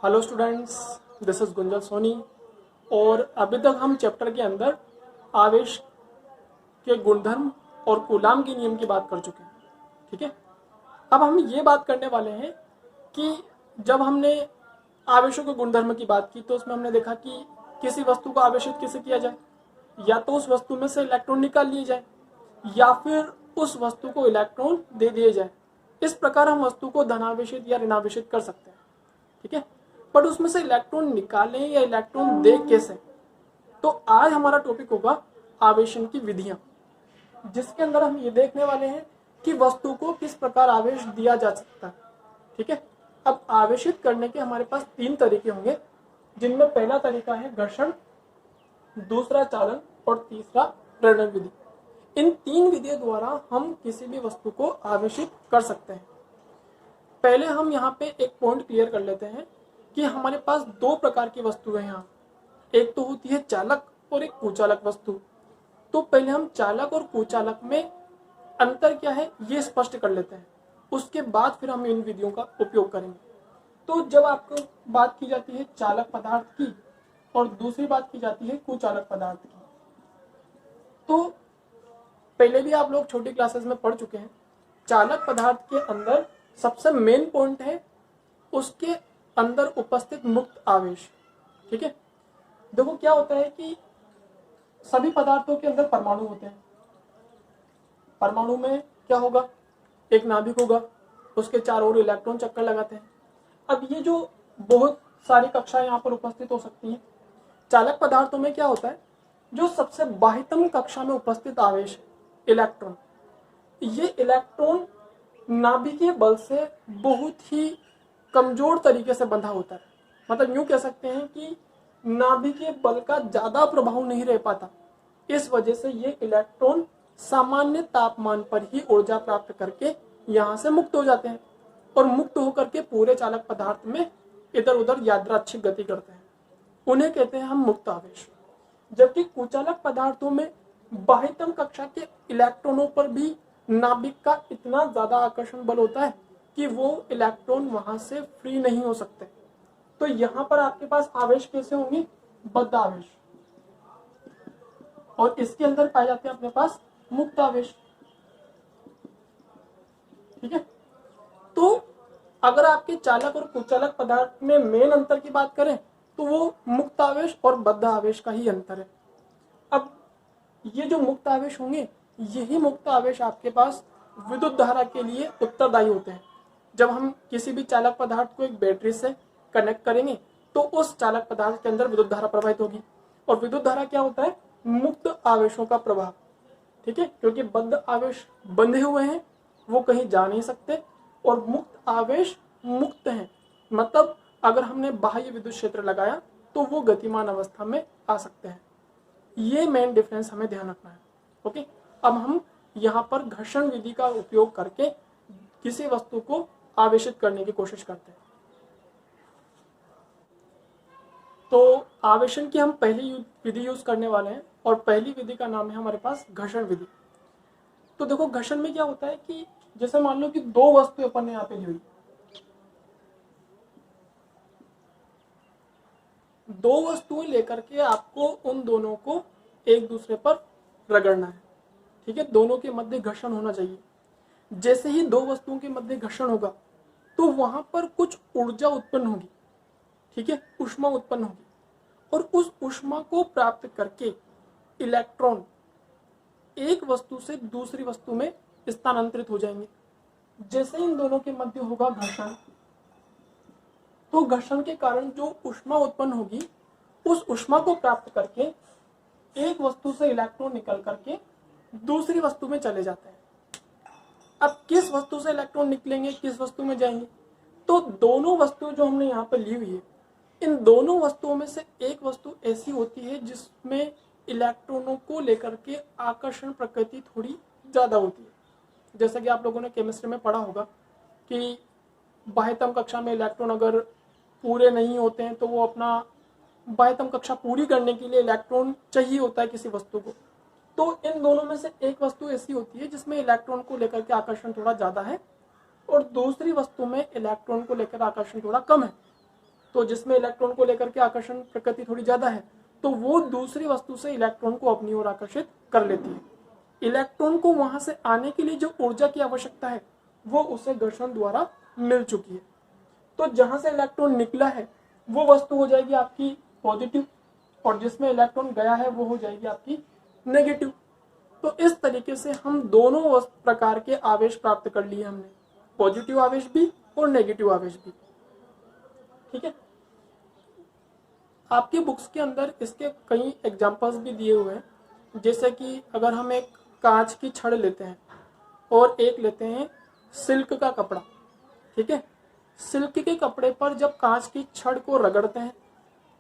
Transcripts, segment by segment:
Hello students, this is Gunjal Soni. और अभी तक हम चैप्टर के अंदर आवेश के गुणधर्म और कूलाम के नियम की बात कर चुके हैं। ठीक है, अब हम ये बात करने वाले हैं कि जब हमने आवेशों के गुणधर्म की बात की तो उसमें हमने देखा कि किसी वस्तु को आवेशित कैसे किया जाए, या तो उस वस्तु में से इलेक्ट्रॉन निकाल लिए जाए या फिर उस वस्तु को इलेक्ट्रॉन दे दिए जाए। इस प्रकार हम वस्तु को धनावेशित या ऋणावेशित कर सकते हैं। ठीक है, बट उसमें से इलेक्ट्रॉन निकालें या इलेक्ट्रॉन दे कैसे, तो आज हमारा टॉपिक होगा आवेशन की विधियां, जिसके अंदर हम ये देखने वाले हैं कि वस्तु को किस प्रकार आवेश दिया जा सकता है। ठीक है, अब आवेशित करने के हमारे पास 3 तरीके होंगे, जिनमें पहला तरीका है घर्षण, दूसरा चालन और तीसरा प्रेरण विधि। इन 3 विधियों द्वारा हम किसी भी वस्तु को आवेशित कर सकते हैं। पहले हम यहाँ पे एक पॉइंट क्लियर कर लेते हैं कि हमारे पास 2 प्रकार की वस्तुएं हैं यहाँ। एक तो होती है चालक और एक कुचालक वस्तु। तो पहले हम चालक और कुचालक में अंतर क्या है ये स्पष्ट कर लेते हैं, उसके बाद फिर हम इन विधियों का उपयोग करेंगे। तो जब आपको बात की जाती है चालक पदार्थ की और दूसरी बात की जाती है कुचालक पदार्थ की, तो पहले भी आप लोग छोटी क्लासेस में पढ़ चुके हैं। चालक पदार्थ के अंदर सबसे मेन पॉइंट है उसके अंदर उपस्थित मुक्त आवेश। ठीक है, देखो क्या होता है कि सभी पदार्थों के अंदर परमाणु होते हैं। परमाणु में क्या होगा, एक नाभिक होगा, उसके चारों ओर इलेक्ट्रॉन चक्कर लगाते हैं। अब ये जो बहुत सारी कक्षाएं यहाँ पर उपस्थित हो सकती हैं। चालक पदार्थों में क्या होता है, जो सबसे बाह्यतम कक्षा में उपस्थित आवेश इलेक्ट्रॉन, ये इलेक्ट्रॉन नाभिकीय बल से बहुत ही कमजोर तरीके से बंधा होता है। मतलब यूं कह सकते हैं कि नाभिकीय बल का ज्यादा प्रभाव नहीं रह पाता। इस वजह से ये इलेक्ट्रॉन सामान्य तापमान पर ही ऊर्जा प्राप्त करके यहाँ से मुक्त हो जाते हैं और मुक्त होकर के पूरे चालक पदार्थ में इधर उधर यादृच्छिक गति करते हैं। उन्हें कहते हैं हम मुक्त आवेश। जबकि कुचालक पदार्थों में बाह्यतम कक्षा के इलेक्ट्रॉनों पर भी नाभिक का इतना ज्यादा आकर्षण बल होता है कि वो इलेक्ट्रॉन वहां से फ्री नहीं हो सकते। तो यहां पर आपके पास आवेश कैसे होंगे, बद्ध आवेश, और इसके अंदर पाए जाते हैं अपने पास मुक्त आवेश। ठीक है, तो अगर आपके चालक और कुचालक पदार्थ में मेन अंतर की बात करें तो वो मुक्त आवेश और बद्ध आवेश का ही अंतर है। अब ये जो मुक्त आवेश होंगे, यही मुक्त आवेश आपके पास विद्युत धारा के लिए उत्तरदायी होते हैं। जब हम किसी भी चालक पदार्थ को एक बैटरी से कनेक्ट करेंगे तो उस चालक पदार्थ के अंदर विद्युत धारा प्रवाहित होगी, और विद्युत धारा क्या होता है, मुक्त आवेशों का प्रवाह। ठीक है, क्योंकि बद्ध आवेश बंधे हुए हैं, वो कहीं जा नहीं सकते, और मुक्त आवेश मुक्त हैं। मतलब अगर हमने बाह्य विद्युत क्षेत्र लगाया तो वो गतिमान अवस्था में आ सकते हैं। ये मेन डिफरेंस हमें ध्यान रखना है। ओके, अब हम यहाँ पर घर्षण विधि का उपयोग करके किसी वस्तु को आवेशित करने की कोशिश करते हैं। तो आवेशन की हम पहली विधि यूज करने वाले हैं, और पहली विधि का नाम है हमारे पास घर्षण विधि। तो देखो घर्षण में क्या होता है कि जैसे मान लो कि 2 वस्तुएं अपन ने यहाँ पे ली हुई, 2 वस्तुएं लेकर के आपको उन दोनों को एक दूसरे पर रगड़ना है। ठीक है, दोनों के मध्य घर्षण होना चाहिए। जैसे ही 2 वस्तुओं के मध्य घर्षण होगा तो वहां पर कुछ ऊर्जा उत्पन्न होगी। ठीक है, ऊष्मा उत्पन्न होगी, और उस ऊष्मा को प्राप्त करके इलेक्ट्रॉन एक वस्तु से दूसरी वस्तु में स्थानांतरित हो जाएंगे। जैसे इन दोनों के मध्य होगा घर्षण, तो घर्षण के कारण जो ऊष्मा उत्पन्न होगी, उस ऊष्मा को प्राप्त करके एक वस्तु से इलेक्ट्रॉन निकल करके दूसरी वस्तु में चले जाते हैं। अब किस वस्तु से इलेक्ट्रॉन निकलेंगे, किस वस्तु में जाएंगे, तो दोनों वस्तुएं जो हमने यहाँ पर ली हुई है, इन दोनों वस्तुओं में से एक वस्तु ऐसी होती है जिसमें इलेक्ट्रॉनों को लेकर के आकर्षण प्रकृति थोड़ी ज्यादा होती है। जैसा कि आप लोगों ने केमिस्ट्री में पढ़ा होगा कि बाह्यतम कक्षा में इलेक्ट्रॉन अगर पूरे नहीं होते हैं तो वो अपना बाह्यतम कक्षा पूरी करने के लिए इलेक्ट्रॉन चाहिए होता है किसी वस्तु को। तो इन दोनों में से एक वस्तु ऐसी होती है जिसमें इलेक्ट्रॉन को लेकर के आकर्षण थोड़ा ज्यादा है, और दूसरी वस्तु में इलेक्ट्रॉन को लेकर आकर्षण थोड़ा कम है। तो जिसमें इलेक्ट्रॉन को लेकर के आकर्षण प्रकृति थोड़ी ज्यादा है, तो वो दूसरी वस्तु से इलेक्ट्रॉन को अपनी ओर आकर्षित कर लेती है। इलेक्ट्रॉन को वहां से आने के लिए जो ऊर्जा की आवश्यकता है वो उसे घर्षण द्वारा मिल चुकी है। तो जहां से इलेक्ट्रॉन निकला है वो वस्तु हो जाएगी आपकी पॉजिटिव, और जिसमें इलेक्ट्रॉन गया है वो हो जाएगी आपकी नेगेटिव। तो इस तरीके से हम दोनों प्रकार के आवेश प्राप्त कर लिए हमने, पॉजिटिव आवेश भी और नेगेटिव आवेश भी। ठीक है, आपकी बुक्स के अंदर इसके कई एग्जांपल्स भी दिए हुए हैं। जैसे कि अगर हम एक कांच की छड़ लेते हैं और एक लेते हैं सिल्क का कपड़ा। ठीक है, सिल्क के कपड़े पर जब कांच की छड़ को रगड़ते हैं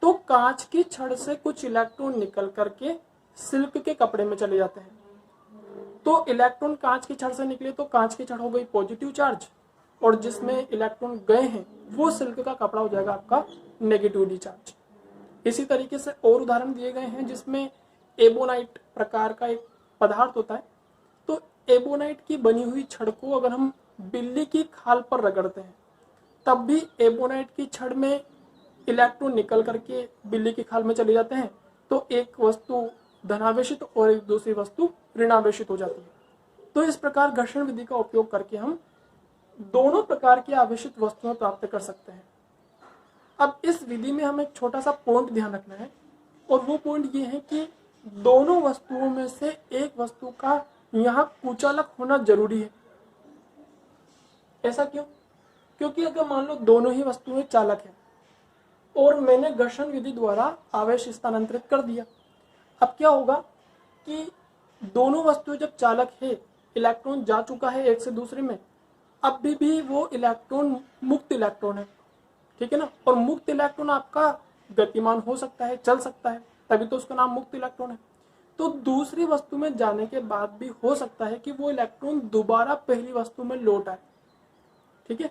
तो कांच की छड़ से कुछ इलेक्ट्रॉन निकल करके सिल्क के कपड़े में चले जाते हैं। तो इलेक्ट्रॉन कांच की छड़ से निकले तो कांच की छड़ हो गई पॉजिटिव चार्ज, और जिसमें इलेक्ट्रॉन गए हैं वो सिल्क का कपड़ा हो जाएगा आपका नेगेटिवली चार्ज। इसी तरीके से और उदाहरण दिए गए हैं जिसमें एबोनाइट प्रकार का एक पदार्थ होता है। तो एबोनाइट की बनी हुई छड़ को अगर हम बिल्ली की खाल पर रगड़ते हैं तब भी एबोनाइट की छड़ में इलेक्ट्रॉन निकल करके बिल्ली की खाल में चले जाते हैं, तो एक वस्तु धनावेशित और एक दूसरी वस्तु ऋणावेशित हो जाती है। तो इस प्रकार घर्षण विधि का उपयोग करके हम दोनों प्रकार की आवेशित वस्तुएं प्राप्त कर सकते हैं। अब इस विधि में हमें एक छोटा सा पॉइंट ध्यान रखना है, और वो पॉइंट ये है कि दोनों वस्तुओं में से एक वस्तु का यहाँ कुचालक होना जरूरी है। ऐसा क्यों? क्योंकि अगर मान लो दोनों ही वस्तुएं चालक है और मैंने घर्षण विधि द्वारा आवेश स्थानांतरित कर दिया, अब क्या होगा कि दोनों वस्तुएं जब चालक है, इलेक्ट्रॉन जा चुका है एक से दूसरे में, अब भी वो इलेक्ट्रॉन मुक्त इलेक्ट्रॉन है। ठीक है ना, और मुक्त इलेक्ट्रॉन आपका गतिमान हो सकता है, चल सकता है, तभी तो उसका नाम मुक्त इलेक्ट्रॉन है। तो दूसरी वस्तु में जाने के बाद भी हो सकता है कि वो इलेक्ट्रॉन दोबारा पहली वस्तु में लौट आए। ठीक है,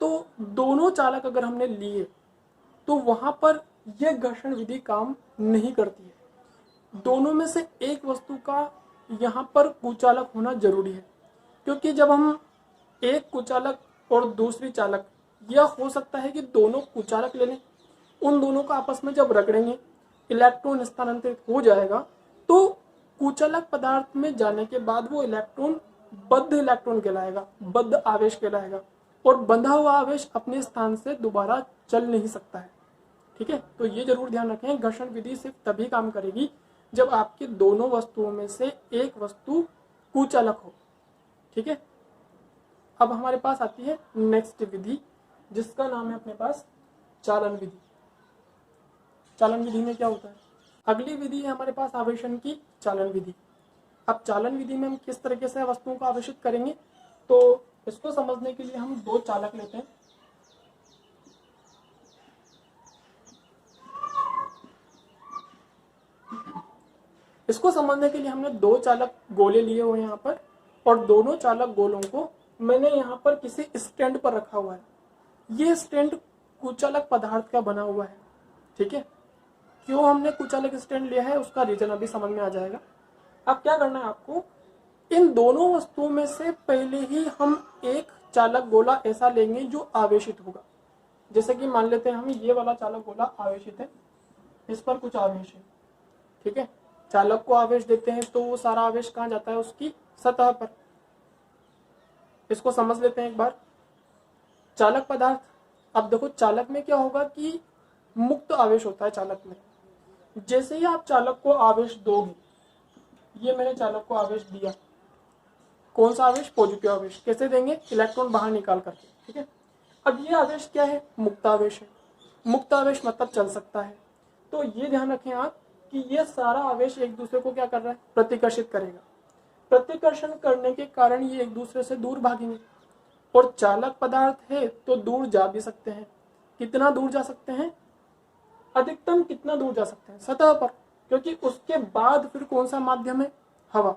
तो दोनों चालक अगर हमने लिए तो वहां पर यह घर्षण विधि काम नहीं करती है। दोनों में से एक वस्तु का यहाँ पर कुचालक होना जरूरी है, क्योंकि जब हम एक कुचालक और दूसरी चालक, यह हो सकता है कि दोनों कुचालक ले लें, उन दोनों को आपस में जब रगड़ेंगे इलेक्ट्रॉन स्थानांतरित हो जाएगा, तो कुचालक पदार्थ में जाने के बाद वो इलेक्ट्रॉन बद्ध इलेक्ट्रॉन कहलाएगा, बद्ध आवेश कहलाएगा, और बंधा हुआ आवेश अपने स्थान से दोबारा चल नहीं सकता है। ठीक है, तो ये जरूर ध्यान रखें, घर्षण विधि सिर्फ तभी काम करेगी जब आपकी दोनों वस्तुओं में से एक वस्तु कुचालक हो। ठीक है, अब हमारे पास आती है नेक्स्ट विधि, जिसका नाम है अपने पास चालन विधि। चालन विधि में क्या होता है? अगली विधि है हमारे पास आवेशन की चालन विधि। अब चालन विधि में हम किस तरीके से वस्तुओं को आवेशित करेंगे, तो इसको समझने के लिए हम दो चालक लेते हैं। इसको समझने के लिए हमने दो चालक गोले लिए हुए यहाँ पर, और दोनों चालक गोलों को मैंने यहाँ पर किसी स्टैंड पर रखा हुआ है। ये स्टैंड कुचालक पदार्थ का बना हुआ है। ठीक है, क्यों हमने कुचालक स्टैंड लिया है उसका रीजन अभी समझ में आ जाएगा। अब क्या करना है आपको, इन दोनों वस्तुओं में से पहले ही हम एक चालक गोला ऐसा लेंगे जो आवेशित होगा। जैसे कि मान लेते हैं हम ये वाला चालक गोला आवेशित है, इस पर कुछ आवेश है। ठीक है, चालक को आवेश देते हैं तो वो सारा आवेश कहाँ जाता है? उसकी सतह पर। इसको समझ लेते हैं एक बार। चालक पदार्थ, अब देखो चालक में क्या होगा कि मुक्त आवेश होता है चालक में। जैसे ही आप चालक को आवेश दोगे, ये मैंने चालक को आवेश दिया, कौन सा आवेश? पॉजिटिव आवेश। कैसे देंगे? इलेक्ट्रॉन बाहर निकाल करके। ठीक है, अब ये आवेश क्या है? मुक्त आवेश है। मुक्त आवेश मतलब चल सकता है। तो ये ध्यान रखें आप कि ये सारा आवेश एक दूसरे को क्या कर रहा है? प्रतिकर्षित करेगा। प्रतिकर्षण करने के कारण ये एक दूसरे से दूर भागेंगे, और चालक पदार्थ है तो दूर जा भी सकते हैं। कितना दूर जा सकते हैं? अधिकतम कितना दूर जा सकते हैं? सतह पर, क्योंकि उसके बाद फिर कौन सा माध्यम है? हवा,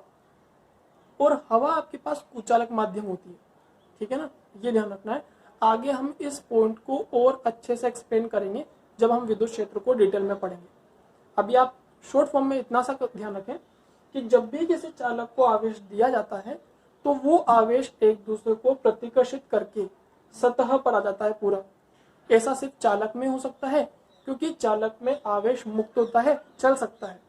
और हवा आपके पास कुचालक माध्यम होती है। ठीक है ना, ये ध्यान रखना है। आगे हम इस पॉइंट को और अच्छे से एक्सप्लेन करेंगे जब हम विद्युत क्षेत्र को डिटेल में पढ़ेंगे। अभी आप शॉर्ट फॉर्म में इतना सा ध्यान रखें कि जब भी किसी चालक को आवेश दिया जाता है तो वो आवेश एक दूसरे को प्रतिकर्षित करके सतह पर आ जाता है पूरा। ऐसा सिर्फ चालक में हो सकता है, क्योंकि चालक में आवेश मुक्त होता है, चल सकता है।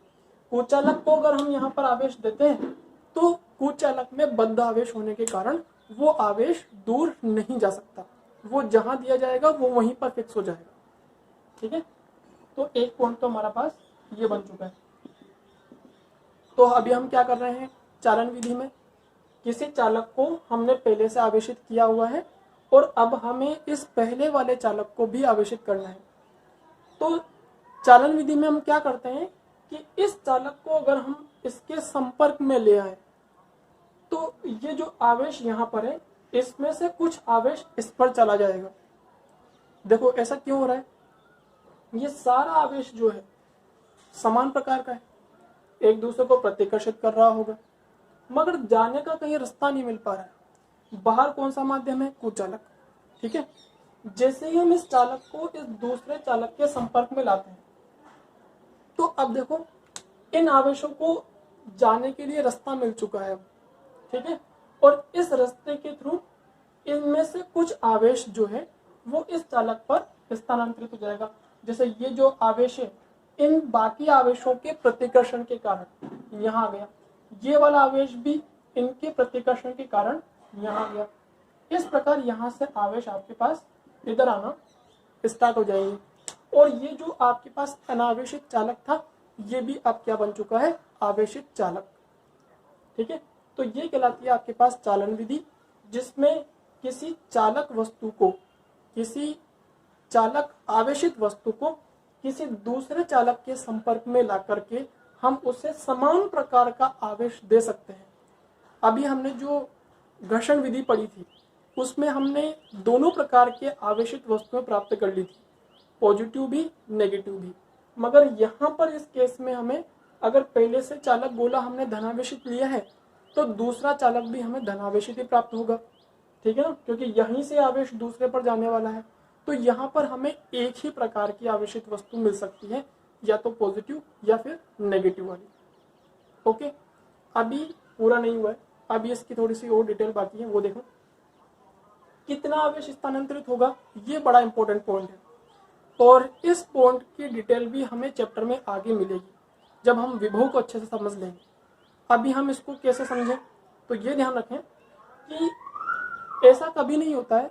कुचालक को अगर हम यहाँ पर आवेश देते हैं तो कुचालक में बद्ध आवेश होने के कारण वो आवेश दूर नहीं जा सकता, वो जहां दिया जाएगा वो वहीं पर फिक्स हो जाएगा। ठीक है, तो एक पॉइंट तो हमारा पास ये बन चुका है। तो अभी हम क्या कर रहे हैं, चालन विधि में किसी चालक को हमने पहले से आवेशित किया हुआ है और अब हमें इस पहले वाले चालक को भी आवेशित करना है। तो चालन विधि में हम क्या करते हैं कि इस चालक को अगर हम इसके संपर्क में ले आए तो ये जो आवेश यहाँ पर है इसमें से कुछ आवेश इस पर चला जाएगा। देखो ऐसा क्यों हो रहा है, ये सारा आवेश जो है समान प्रकार का है, एक दूसरे को प्रतिकर्षित कर रहा होगा, मगर जाने का कहीं रास्ता नहीं मिल पा रहा है। बाहर कौन सा माध्यम है, कुचालक। ठीक है, जैसे ही हम इस चालक को इस दूसरे चालक के संपर्क में लाते हैं तो अब देखो इन आवेशों को जाने के लिए रास्ता मिल चुका है अब। ठीक है, और इस रास्ते के थ्रू इनमें से कुछ आवेश जो है वो इस चालक पर स्थानांतरित हो जाएगा। जैसे ये जो आवेश है इन बाकी आवेशों के प्रतिकर्षण के कारण यहाँ आ गया, ये वाला आवेश भी इनके प्रतिकर्षण के कारण यहाँ आ गया। इस प्रकार यहाँ से आवेश आपके पास इधर आना स्टार्ट हो जाएंगे और ये जो आपके पास अनावेशित चालक था ये भी अब क्या बन चुका है, आवेशित चालक। ठीक है, तो ये कहलाती है आपके पास चालन विधि, जिसमें किसी चालक वस्तु को, किसी चालक आवेशित वस्तु को किसी दूसरे चालक के संपर्क में ला करके हम उसे समान प्रकार का आवेश दे सकते हैं। अभी हमने जो घर्षण विधि पढ़ी थी उसमें हमने दोनों प्रकार के आवेशित वस्तुएं प्राप्त कर ली थी, पॉजिटिव भी नेगेटिव भी। मगर यहाँ पर इस केस में हमें अगर पहले से चालक गोला हमने धनावेशित लिया है तो दूसरा चालक भी हमें धनावेशित ही प्राप्त होगा। ठीक है ना, क्योंकि यहीं से आवेश दूसरे पर जाने वाला है। तो यहाँ पर हमें एक ही प्रकार की आवेशित वस्तु मिल सकती है, या तो पॉजिटिव या फिर नेगेटिव वाली। ओके, अभी पूरा नहीं हुआ है, अभी इसकी थोड़ी सी और डिटेल बाकी है, वो देखो कितना आवेश स्थानांतरित होगा, ये बड़ा इंपॉर्टेंट पॉइंट है। और इस पॉइंट की डिटेल भी हमें चैप्टर में आगे मिलेगी जब हम विभव को अच्छे से समझ लेंगे। अभी हम इसको कैसे समझें, तो ये ध्यान रखें कि ऐसा कभी नहीं होता है,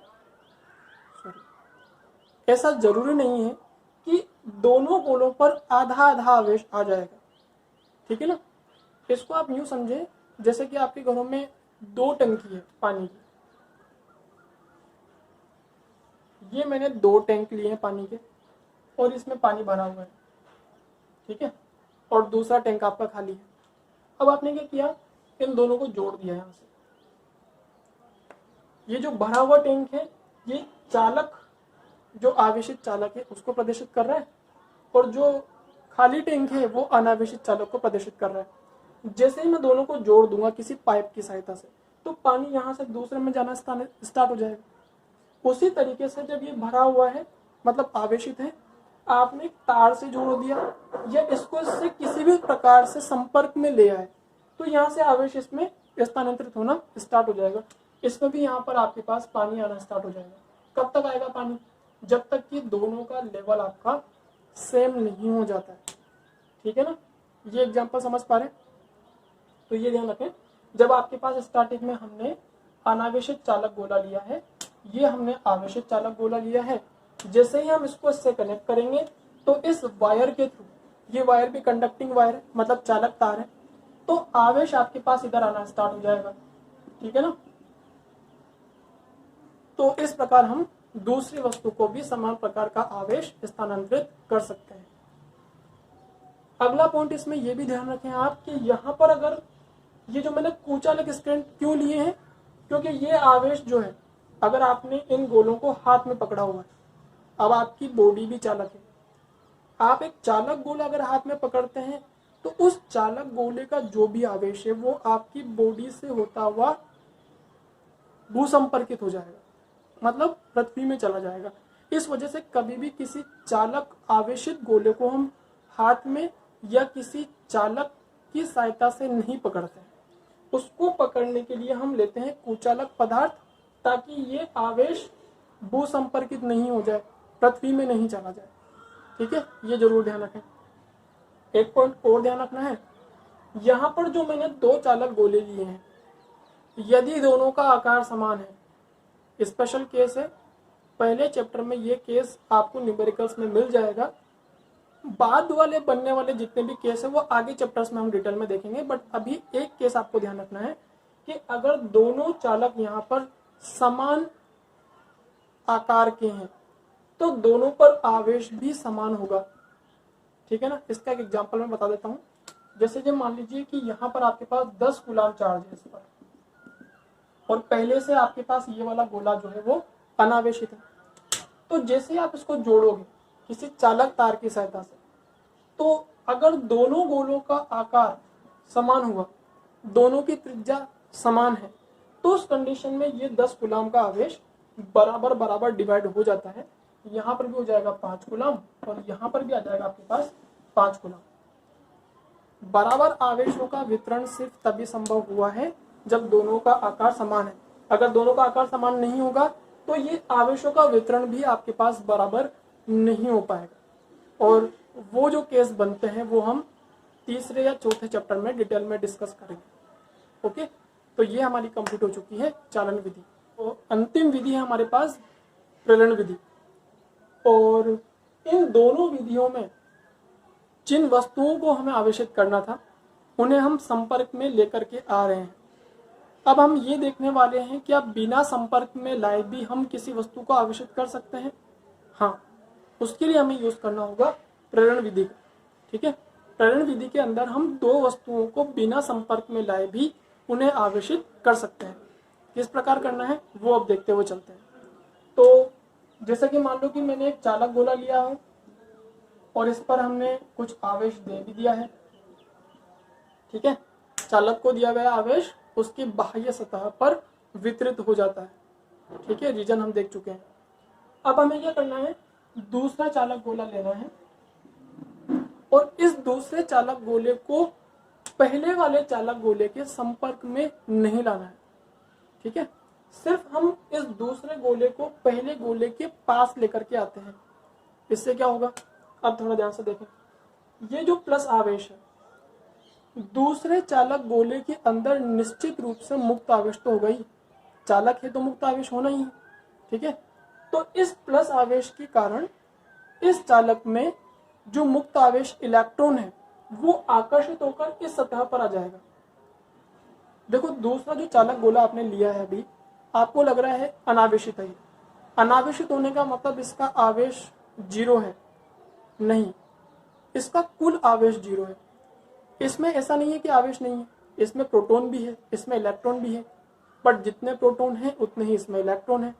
ऐसा जरूरी नहीं है कि दोनों गोलों पर आधा आधा आवेश आ जाएगा। ठीक है ना, इसको आप यूं समझें जैसे कि आपके घरों में 2 टंकी है पानी की, ये मैंने 2 टैंक लिए हैं पानी के और इसमें पानी भरा हुआ है। ठीक है, और दूसरा टैंक आपका खाली है। अब आपने क्या किया, इन दोनों को जोड़ दिया यहाँ से। ये जो भरा हुआ टैंक है ये चालक, जो आवेशित चालक है उसको प्रदर्शित कर रहा है, और जो खाली टैंक है वो अनावेशित चालक को प्रदर्शित कर रहा है। जैसे ही मैं दोनों को जोड़ दूंगा किसी पाइप की सहायता से तो पानी यहाँ से दूसरे में जाना स्टार्ट हो जाएगा। उसी तरीके से जब ये भरा हुआ है मतलब आवेशित है, आपने तार से जोड़ दिया या इसको इससे किसी भी प्रकार से संपर्क में ले आए तो यहाँ से आवेश इसमें स्थानांतरित होना स्टार्ट हो जाएगा। इसमें भी यहाँ पर आपके पास पानी आना स्टार्ट हो जाएगा। कब तक आएगा पानी, जब तक कि दोनों का लेवल आपका सेम नहीं हो जाता है। ठीक है ना, ये एग्जांपल समझ पा रहे हैं, तो ये ध्यान रखें। जब आपके पास स्टार्टिंग में हमने अनावेशित चालक गोला लिया है, ये हमने आवेशित चालक गोला लिया है, जैसे ही हम इसको इससे कनेक्ट करेंगे तो इस वायर के थ्रू, ये वायर भी कंडक्टिंग वायर है मतलब चालक तार है, तो आवेश आपके पास इधर आना स्टार्ट हो जाएगा। ठीक है ना, तो इस प्रकार हम दूसरी वस्तु को भी समान प्रकार का आवेश स्थानांतरित कर सकते हैं। अगला पॉइंट इसमें यह भी ध्यान रखें आप कि यहाँ पर अगर ये जो मैंने कुचालक स्ट्रैंड क्यों लिए हैं, क्योंकि ये आवेश जो है अगर आपने इन गोलों को हाथ में पकड़ा हुआ है, अब आपकी बॉडी भी चालक है, आप एक चालक गोला अगर हाथ में पकड़ते हैं तो उस चालक गोले का जो भी आवेश है वो आपकी बॉडी से होता हुआ भूसंपर्कित हो जाएगा, मतलब पृथ्वी में चला जाएगा। इस वजह से कभी भी किसी चालक आवेशित गोले को हम हाथ में या किसी चालक की सहायता से नहीं पकड़ते हैं। उसको पकड़ने के लिए हम लेते हैं कुचालक पदार्थ, ताकि ये आवेश भूसंपर्कित नहीं हो जाए। पृथ्वी में नहीं चला जाए। ठीक है, ये जरूर ध्यान रखें। एक पॉइंट और ध्यान रखना है, यहाँ पर जो मैंने दो चालक गोले लिए हैं, यदि दोनों का आकार समान है, स्पेशल केस है, पहले चैप्टर में ये केस आपको न्यूमेरिकल्स में मिल जाएगा। बाद वाले बनने वाले जितने भी केस है वो आगे चैप्टर्स में हम डिटेल में देखेंगे, बट अभी एक केस आपको ध्यान रखना है कि अगर दोनों चालक यहाँ पर समान आकार के हैं तो दोनों पर आवेश भी समान होगा। ठीक है ना, इसका एक एग्जांपल मैं बता देता हूँ। जैसे जब मान लीजिए कि यहाँ पर आपके पास 10 कूलाम चार्ज है इस पर, और पहले से आपके पास ये वाला गोला जो है वो अनावेशित है, तो जैसे आप इसको जोड़ोगे किसी चालक तार की सहायता से, तो अगर दोनों गोलों का आकार समान हुआ, दोनों की त्रिज्या समान है, तो उस कंडीशन में ये 10 कूलाम का आवेश बराबर बराबर डिवाइड हो जाता है। यहाँ पर भी हो जाएगा 5 कूलाम और यहाँ पर भी आ जाएगा आपके पास 5 कूलाम। बराबर आवेशों का वितरण सिर्फ तभी संभव हुआ है जब दोनों का आकार समान है। अगर दोनों का आकार समान नहीं होगा तो ये आवेशों का वितरण भी आपके पास बराबर नहीं हो पाएगा, और वो जो केस बनते हैं वो हम तीसरे या चौथे चैप्टर में डिटेल में डिस्कस करेंगे। ओके, तो ये हमारी कंप्लीट हो चुकी है चालन विधि। तो अंतिम विधि है हमारे पास प्रलयन विधि, और इन दोनों विधियों में जिन वस्तुओं को हमें आवेशित करना था उन्हें हम संपर्क में लेकर के आ रहे हैं। अब हम ये देखने वाले हैं कि अब बिना संपर्क में लाए भी हम किसी वस्तु को आवेशित कर सकते हैं। हाँ, उसके लिए हमें यूज करना होगा प्रेरण विधि का। ठीक है, प्रेरण विधि के अंदर हम दो वस्तुओं को बिना संपर्क में लाए भी उन्हें आवेशित कर सकते हैं। किस प्रकार करना है वो अब देखते हुए चलते हैं। तो जैसे कि मान लो कि मैंने एक चालक गोला लिया है और इस पर हमने कुछ आवेश दे भी दिया है। ठीक है, चालक को दिया गया आवेश उसकी बाह्य सतह पर वितरित हो जाता है। ठीक है, रीजन हम देख चुके हैं। अब हमें क्या करना है, दूसरा चालक गोला लेना है और इस दूसरे चालक गोले को पहले वाले चालक गोले के संपर्क में नहीं लाना है। ठीक है, सिर्फ हम इस दूसरे गोले को पहले गोले के पास लेकर के आते हैं। इससे क्या होगा, अब थोड़ा ध्यान से देखें, ये जो प्लस आवेश है दूसरे चालक गोले के अंदर निश्चित रूप से मुक्त आवेश तो होगा ही, चालक है तो मुक्त आवेश होना ही। ठीक है, तो इस प्लस आवेश के कारण इस चालक में जो मुक्त आवेश इलेक्ट्रॉन है वो आकर्षित होकर इस सतह पर आ जाएगा। देखो, दूसरा जो चालक गोला आपने लिया है अभी, आपको लग रहा है अनावेशित है। अनावेशित होने का मतलब इसका आवेश 0 है, नहीं, इसका कुल आवेश 0 है। इसमें ऐसा नहीं है कि आवेश नहीं है, इसमें प्रोटॉन भी है, इसमें इलेक्ट्रॉन भी है, बट जितने प्रोटॉन हैं उतने ही इसमें इलेक्ट्रॉन है।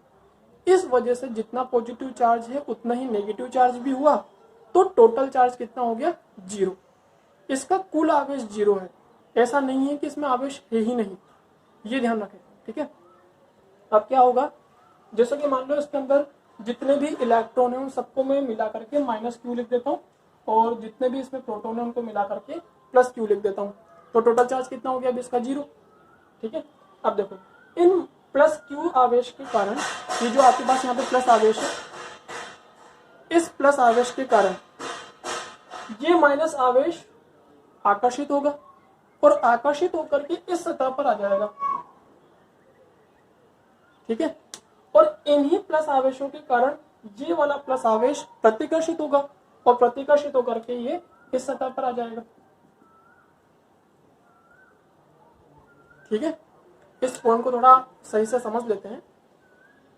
इस वजह से जितना पॉजिटिव चार्ज है उतना ही नेगेटिव चार्ज भी हुआ, तो टोटल चार्ज कितना हो गया, 0। इसका कुल आवेश 0 है, ऐसा नहीं है कि इसमें आवेश है ही नहीं, ये ध्यान रखें। ठीक है, अब क्या होगा, जैसे कि मान लो इसके अंदर जितने भी इलेक्ट्रॉन है उन सबको मैं मिला करके -q लिख देता हूँ, और जितने भी इसमें प्रोटॉन है उनको मिला करके +q लिख देता हूँ, तो टोटल चार्ज कितना हो गया, अभी इसका 0। ठीक है, अब देखो, इन +q आवेश के कारण, ये जो आपके पास यहाँ पे प्लस आवेश है, इस प्लस आवेश के कारण ये माइनस आवेश आकर्षित होगा और आकर्षित होकर के इस सतह पर आ जाएगा। ठीक है, और इन्हीं प्लस आवेशों के कारण ये वाला प्लस आवेश प्रतिकर्षित होगा और प्रतिकर्षित होकर के ये इस सतह पर आ जाएगा। ठीक है, इस पॉइंट को थोड़ा सही से समझ लेते हैं।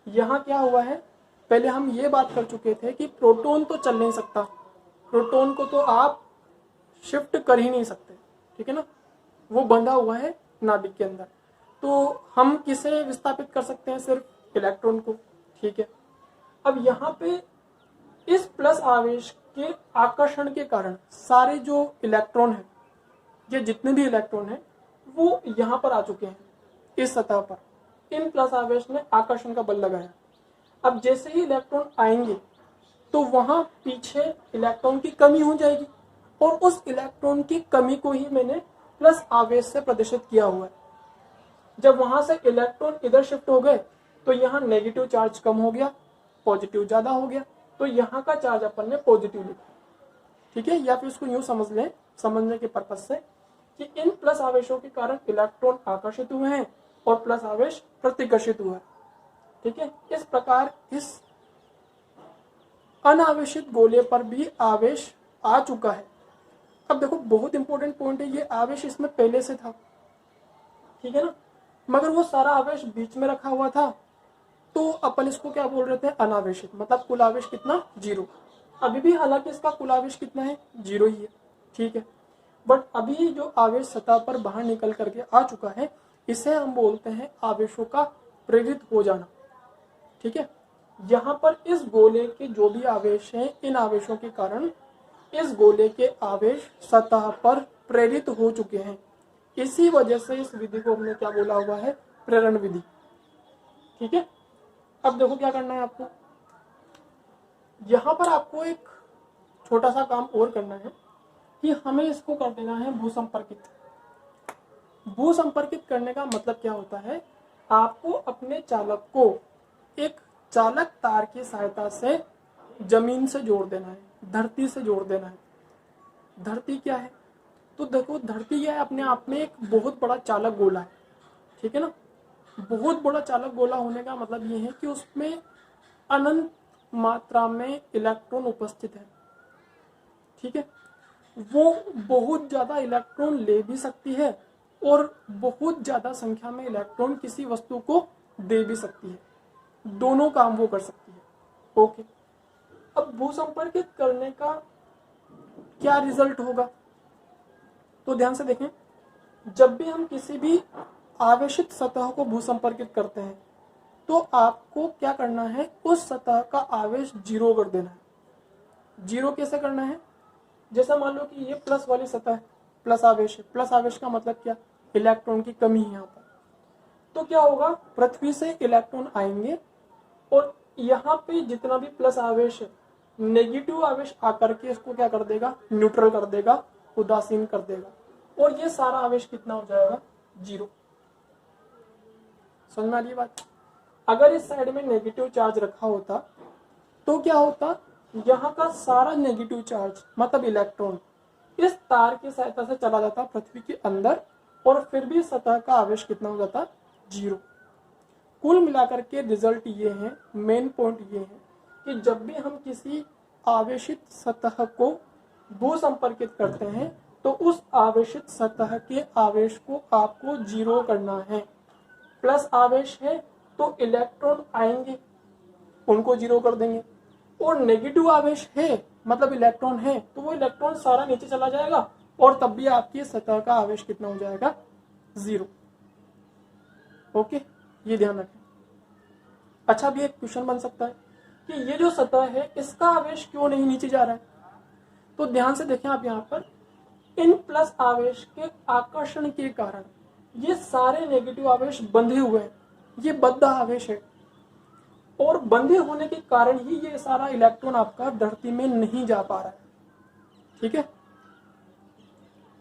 यहाँ क्या हुआ है, पहले हम ये बात कर चुके थे कि प्रोटॉन तो चल नहीं सकता, प्रोटॉन को तो आप शिफ्ट कर ही नहीं सकते। ठीक है ना, वो बंधा हुआ है नाभिक के अंदर, तो हम किसे विस्थापित कर सकते हैं, सिर्फ इलेक्ट्रॉन को। ठीक है, अब यहाँ पे इस प्लस आवेश के आकर्षण के कारण सारे जो इलेक्ट्रॉन है, ये जितने भी इलेक्ट्रॉन है वो यहाँ पर आ चुके हैं इस सतह पर। इन प्लस आवेश ने आकर्षण का बल लगाया। अब जैसे ही इलेक्ट्रॉन आएंगे तो वहां पीछे इलेक्ट्रॉन की कमी हो जाएगी, और उस इलेक्ट्रॉन की कमी को ही मैंने प्लस आवेश से प्रदर्शित किया हुआ है। जब वहां से इलेक्ट्रॉन इधर शिफ्ट हो गए तो यहाँ नेगेटिव चार्ज कम हो गया, पॉजिटिव ज्यादा हो गया। तो यहाँ का चार्ज अपन ने पॉजिटिव लिखा, ठीक है। या फिर इसको यूं समझ लें, समझने के पर्पज से, कि इन प्लस आवेशों के कारण इलेक्ट्रॉन आकर्षित हुए हैं और प्लस आवेश प्रतिकर्षित हुआ है, ठीक है। इस प्रकार इस अनावेशित गोले पर भी आवेश आ चुका है। अब देखो बहुत इंपॉर्टेंट पॉइंट है, ये आवेश इसमें पहले से था, ठीक है ना, मगर वो सारा आवेश बीच में रखा हुआ था, तो अपन इसको क्या बोल रहे थे, अनावेशित, मतलब कुल आवेश कितना, 0। अभी भी हालांकि इसका कुल आवेश कितना है, 0 ही है, ठीक है। बट अभी जो आवेश सतह पर बाहर निकल करके आ चुका है, इसे हम बोलते हैं आवेशों का प्रेरित हो जाना, ठीक है। यहाँ पर इस गोले के जो भी आवेश हैं, इन आवेशों के कारण इस गोले के आवेश सतह पर प्रेरित हो चुके हैं। इसी वजह से इस विधि को हमने क्या बोला हुआ है, प्रेरण विधि, ठीक है। अब देखो क्या करना है आपको, यहाँ पर आपको एक छोटा सा काम और करना है कि हमें इसको कर देना है भूसंपर्कित। भूसंपर्कित करने का मतलब क्या होता है, आपको अपने चालक को एक चालक तार की सहायता से जमीन से जोड़ देना है, धरती से जोड़ देना है। धरती क्या है, तो देखो धरती क्या है, अपने आप में एक बहुत बड़ा चालक गोला है, ठीक है ना। बहुत बड़ा चालक गोला होने का मतलब ये है कि उसमें अनंत मात्रा में इलेक्ट्रॉन उपस्थित है, ठीक है। वो बहुत ज्यादा इलेक्ट्रॉन ले भी सकती है और बहुत ज्यादा संख्या में इलेक्ट्रॉन किसी वस्तु को दे भी सकती है, दोनों काम वो कर सकती है, ओके। अब भूसंपर्कित करने का क्या रिजल्ट होगा, तो ध्यान से देखें, जब भी हम किसी भी आवेशित सतह को भूसंपर्कित करते हैं तो आपको क्या करना है, उस सतह का आवेश 0 कर देना है। 0 कैसे करना है, जैसा मान लो कि ये प्लस वाली सतह है, प्लस आवेश है, प्लस आवेश का मतलब क्या, इलेक्ट्रॉन की कमी है यहाँ पर, तो क्या होगा, पृथ्वी से इलेक्ट्रॉन आएंगे और यहाँ पे जितना भी प्लस आवेश है, नेगेटिव आवेश आकर के इसको क्या कर देगा, न्यूट्रल कर देगा, उदासीन कर देगा, और ये सारा आवेश कितना हो जाएगा, 0। समझ में आ रही बात। अगर इस साइड में नेगेटिव चार्ज रखा होता तो क्या होता, यहाँ का सारा नेगेटिव चार्ज मतलब इलेक्ट्रॉन इस तार की सहायता से चला जाता पृथ्वी के अंदर, और फिर भी सतह का आवेश कितना हो जाता, 0। कुल मिलाकर के रिजल्ट ये है, मेन पॉइंट ये है कि जब भी हम किसी आवेशित सतह को भूसंपर्कित करते हैं तो उस आवेशित सतह के आवेश को आपको 0 करना है। प्लस आवेश है तो इलेक्ट्रॉन आएंगे, उनको 0 कर देंगे, और नेगेटिव आवेश है मतलब इलेक्ट्रॉन है तो वो इलेक्ट्रॉन सारा नीचे चला जाएगा, और तब भी आपकी सतह का आवेश कितना हो जाएगा, 0। ओके, ये ध्यान रखें। अच्छा, अभी एक क्वेश्चन बन सकता है कि ये जो सतह है इसका आवेश क्यों नहीं नीचे जा रहा है, तो ध्यान से देखें आप, यहाँ पर इन प्लस आवेश के आकर्षण के कारण ये सारे नेगेटिव आवेश बंधे हुए हैं, ये बद्ध आवेश है, और बंधे होने के कारण ही ये सारा इलेक्ट्रॉन आपका धरती में नहीं जा पा रहा है, ठीक है,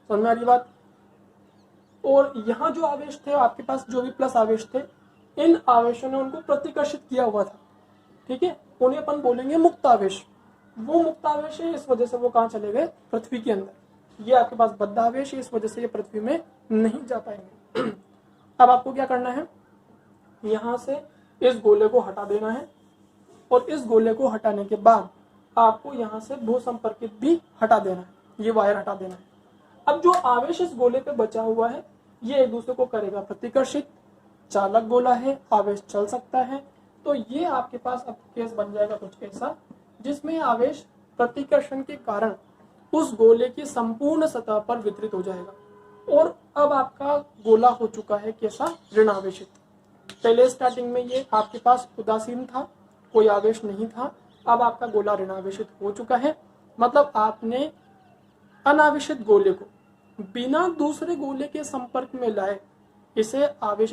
समझ में आ रही बात। और यहाँ जो आवेश थे आपके पास, जो भी प्लस आवेश थे, इन आवेशों ने उनको प्रतिकर्षित किया हुआ था, ठीक है, उन्हें अपन बोलेंगे मुक्त आवेश। वो मुक्त आवेश है, इस वजह से वो कहाँ चले गए, पृथ्वी के अंदर। ये आपके पास बद्ध आवेश है, इस वजह से ये पृथ्वी में नहीं जा पाएंगे। अब आपको क्या करना है, यहाँ से इस गोले को हटा देना है, और इस गोले को हटाने के बाद आपको यहाँ से भूसंपर्कित भी हटा देना है, ये वायर हटा देना है। अब जो आवेश इस गोले पे बचा हुआ है ये एक दूसरे को करेगा प्रतिकर्षित, चालक गोला है, आवेश चल सकता है, तो ये आपके पास अब केस बन जाएगा कुछ ऐसा जिसमें आवेश प्रतिकर्षण के कारण उस गोले की संपूर्ण सतह पर वितरित हो जाएगा, और अब आपका गोला हो चुका है कैसा, ऋण आवेशित। पहले स्टार्टिंग में ये आपके पास उदासीन था, कोई आवेश नहीं था, अब आपका गोला ऋण आवेशित हो चुका है, मतलब आपने अनावेशित गोले को बिना दूसरे गोले के संपर्क में लाए इसे आवेशित